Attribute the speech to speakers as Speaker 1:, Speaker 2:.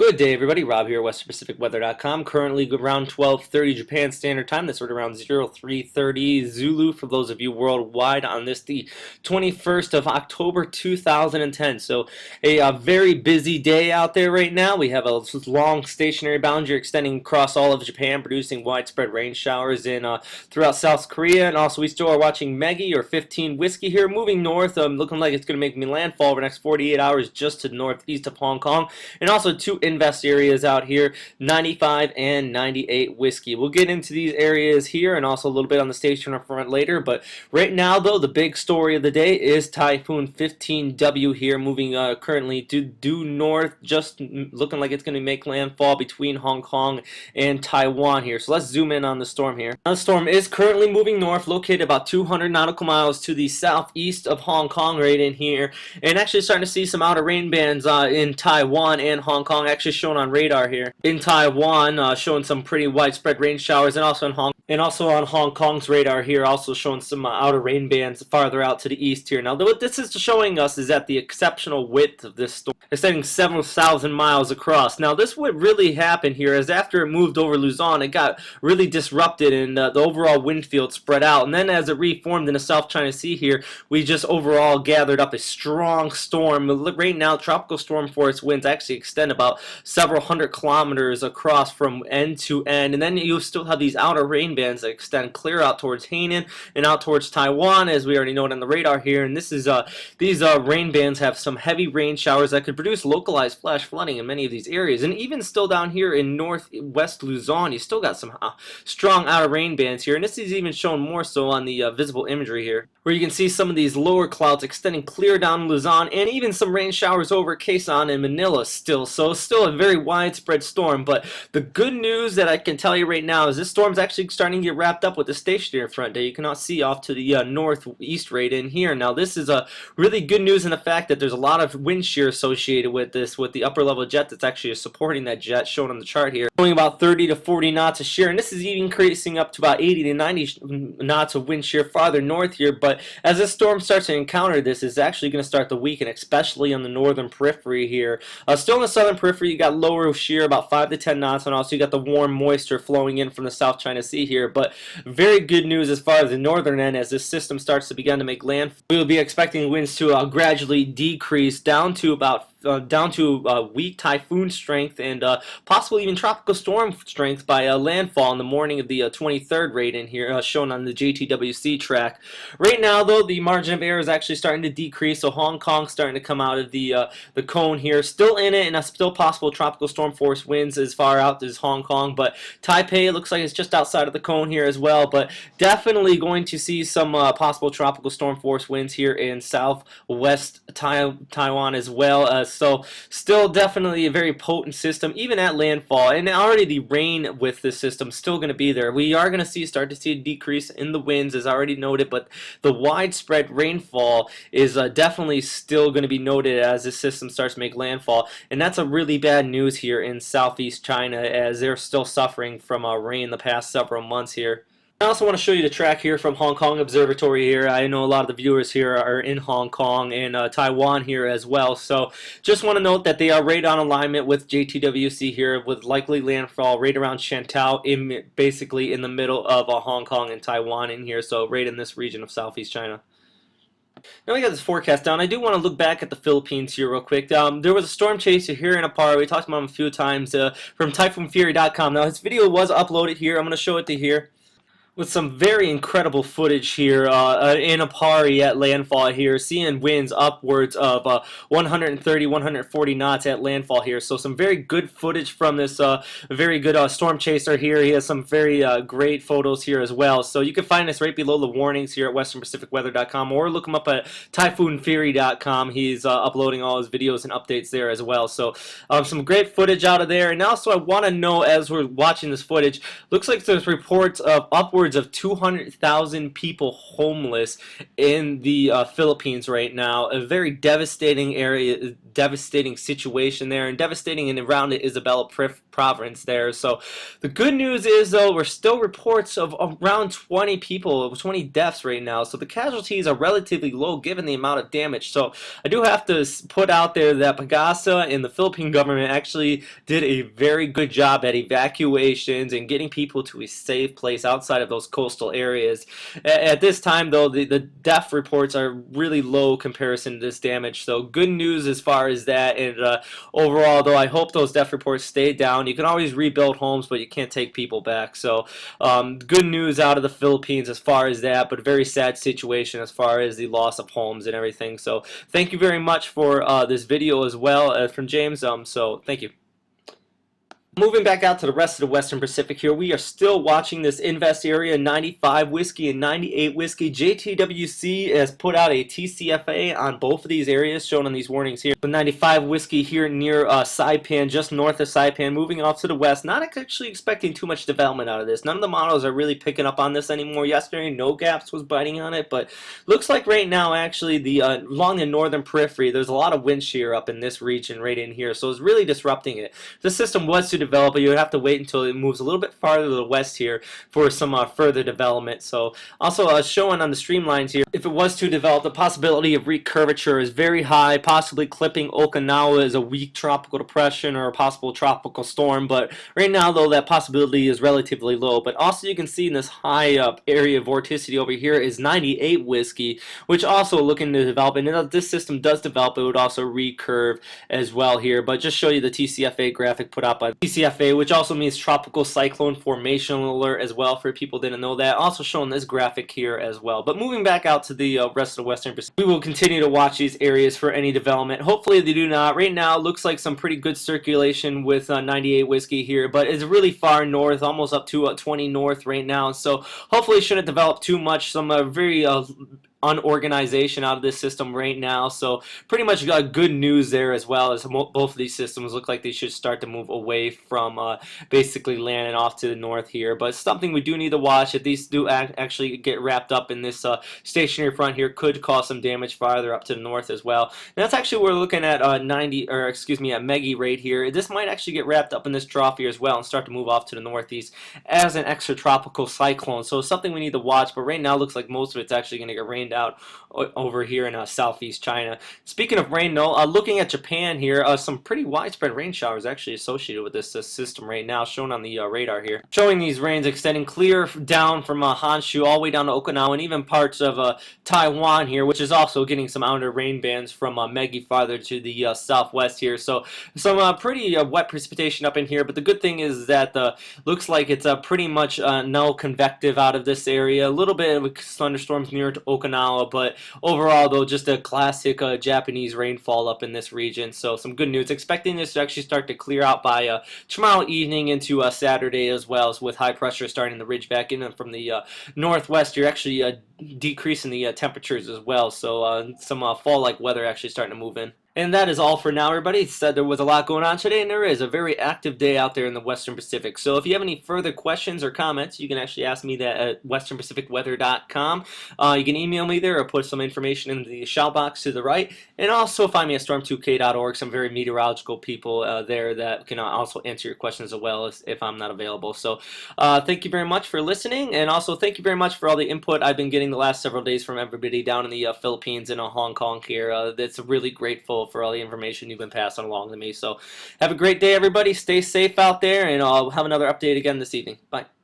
Speaker 1: Good day, everybody. Rob here, WesternPacificWeather.com. Currently around 12:30 Japan Standard Time. That's right around 03:30 Zulu for those of you worldwide on this, the 21st of October 2010. So a very busy day out there right now. We have a long stationary boundary extending across all of Japan, producing widespread rain showers in throughout South Korea. And also we still are watching MEGI, or 15 whiskey here, moving north, looking like it's going to make me landfall over the next 48 hours just to the northeast of Hong Kong. And also two invest areas out here, 95 and 98 whiskey. We'll get into these areas here and also a little bit on the station front later, but right now though, the big story of the day is Typhoon 15W here, moving currently due north, just looking like it's going to make landfall between Hong Kong and Taiwan here. So let's zoom in on the storm here. Now, the storm is currently moving north, located about 200 nautical miles to the southeast of Hong Kong right in here, and actually starting to see some outer rain bands in Taiwan and Hong Kong, actually shown on radar here. In Taiwan, showing some pretty widespread rain showers, and also on Hong Kong's radar here, also showing some outer rain bands farther out to the east here. Now, what this is showing us is that the exceptional width of this storm, extending several thousand miles across. Now, this would really happen here, as after it moved over Luzon, it got really disrupted and the overall wind field spread out. And then as it reformed in the South China Sea here, we just overall gathered up a strong storm. Right now, tropical storm force winds actually extend about several hundred kilometers across from end to end. And then you still have these outer rain bands that extend clear out towards Hainan and out towards Taiwan, as we already know it on the radar here. And this is these rain bands have some heavy rain showers that could produce localized flash flooding in many of these areas. And even still down here in northwest Luzon, you still got some strong outer rain bands here. And this is even shown more so on the visible imagery here, where you can see some of these lower clouds extending clear down Luzon, and even some rain showers over Quezon and Manila still. So still a very widespread storm. But the good news that I can tell you right now is this storm's actually starting to get wrapped up with the stationary front that you cannot see off to the northeast right in here. Now, this is a really good news in the fact that there's a lot of wind shear associated with this, with the upper level jet that's actually supporting that jet, shown on the chart here, going about 30 to 40 knots of shear. And this is even increasing up to about 80 to 90 knots of wind shear farther north here. But as this storm starts to encounter this, it's actually going to start to weaken, especially on the northern periphery here. Still in the southern periphery, you got lower shear, about 5 to 10 knots, and also you got the warm moisture flowing in from the South China Sea here. But very good news as far as the northern end, as this system starts to begin to make landfall. We will be expecting winds to gradually decrease down to about weak typhoon strength and possibly even tropical storm strength by landfall in the morning of the 23rd rate in here, shown on the JTWC track. Right now, though, the margin of error is actually starting to decrease, so Hong Kong's starting to come out of the cone here. Still in it, and a still possible tropical storm force winds as far out as Hong Kong, but Taipei looks like it's just outside of the cone here as well. But definitely going to see some possible tropical storm force winds here in southwest Taiwan as well. So still definitely a very potent system, even at landfall. And already the rain with this system still going to be there. We are going to start to see a decrease in the winds, as already noted, but the widespread rainfall is definitely still going to be noted as this system starts to make landfall. And that's a really bad news here in southeast China, as they're still suffering from rain the past several months here. I also want to show you the track here from Hong Kong Observatory here. I know a lot of the viewers here are in Hong Kong and Taiwan here as well. So just want to note that they are right on alignment with JTWC here, with likely landfall right around Shantou, basically in the middle of Hong Kong and Taiwan in here. So right in this region of Southeast China. Now we got this forecast down. I do want to look back at the Philippines here real quick. There was a storm chaser here in Apar. We talked about him a few times from TyphoonFury.com. Now his video was uploaded here. I'm going to show it to here, with some very incredible footage here in Apari at landfall here, seeing winds upwards of 130, 140 knots at landfall here. So some very good footage from this very good storm chaser here. He has some very great photos here as well. So you can find this right below the warnings here at WesternPacificWeather.com, or look him up at TyphoonFury.com. He's uploading all his videos and updates there as well. So some great footage out of there. And also I want to know, as we're watching this footage, looks like there's reports of upwards of 200,000 people homeless in the Philippines right now. A very devastating area, devastating situation there, and devastating and around the Isabela province there. So the good news is, though, we're still reports of around 20 people, 20 deaths right now. So the casualties are relatively low given the amount of damage. So I do have to put out there that Pagasa and the Philippine government actually did a very good job at evacuations and getting people to a safe place outside of those coastal areas. At this time, though, the death reports are really low comparison to this damage. So good news as far as that. And overall, though, I hope those death reports stay down. You can always rebuild homes, but you can't take people back. So good news out of the Philippines as far as that, but a very sad situation as far as the loss of homes and everything. So thank you very much for this video as well from James. So thank you. Moving back out to the rest of the Western Pacific here, we are still watching this Invest Area 95 whiskey and 98 whiskey. JTWC has put out a TCFA on both of these areas, shown on these warnings here. The 95 whiskey here near Saipan, just north of Saipan, moving off to the west. Not actually expecting too much development out of this. None of the models are really picking up on this anymore. Yesterday, No Gaps was biting on it, but looks like right now, actually, the along the northern periphery, there's a lot of wind shear up in this region right in here, so it's really disrupting it. The system was to develop, but you would have to wait until it moves a little bit farther to the west here for some further development. So also showing on the streamlines here, if it was to develop, the possibility of recurvature is very high, possibly clipping Okinawa as a weak tropical depression or a possible tropical storm. But right now, though, that possibility is relatively low. But also you can see in this high area of vorticity over here is 98 whiskey, which also looking to develop. And if this system does develop, it would also recurve as well here. But just show you the TCFA graphic put out by TCFA, which also means Tropical Cyclone Formation Alert as well, for people who didn't know that. Also showing this graphic here as well. But moving back out to the rest of the Western Pacific, we will continue to watch these areas for any development. Hopefully they do not. Right now, it looks like some pretty good circulation with 98 whiskey here, but it's really far north, almost up to 20 north right now. So hopefully it shouldn't develop too much. Some very unorganization out of this system right now, so pretty much got good news there as well, as both of these systems look like they should start to move away from basically landing off to the north here. But something we do need to watch, if these do actually get wrapped up in this stationary front here, could cause some damage farther up to the north as well. And that's actually we're looking at at MEGI right here. This might actually get wrapped up in this trough here as well and start to move off to the northeast as an extratropical cyclone. So something we need to watch, but right now looks like most of it's actually going to get rained out over here in southeast China. Speaking of rain, though, looking at Japan here, some pretty widespread rain showers actually associated with this system right now, shown on the radar here. Showing these rains extending clear down from Honshu all the way down to Okinawa and even parts of Taiwan here, which is also getting some outer rain bands from MEGI farther to the southwest here. So some pretty wet precipitation up in here, but the good thing is that looks like it's pretty much no convective out of this area. A little bit of thunderstorms near to Okinawa, but overall, though, just a classic Japanese rainfall up in this region. So some good news. Expecting this to actually start to clear out by tomorrow evening into Saturday as well, so with high pressure starting to ridge back in from the northwest. You're actually decreasing the temperatures as well, so some fall-like weather actually starting to move in. And that is all for now, everybody. Said there was a lot going on today, and there is a very active day out there in the Western Pacific. So if you have any further questions or comments, you can actually ask me that at westernpacificweather.com. You can email me there or put some information in the shout box to the right. And also find me at storm2k.org. Some very meteorological people there that can also answer your questions as well if I'm not available. So thank you very much for listening, and also thank you very much for all the input I've been getting the last several days from everybody down in the Philippines and Hong Kong here. That's really grateful for all the information you've been passing along to me. So have a great day, everybody. Stay safe out there, and I'll have another update again this evening. Bye.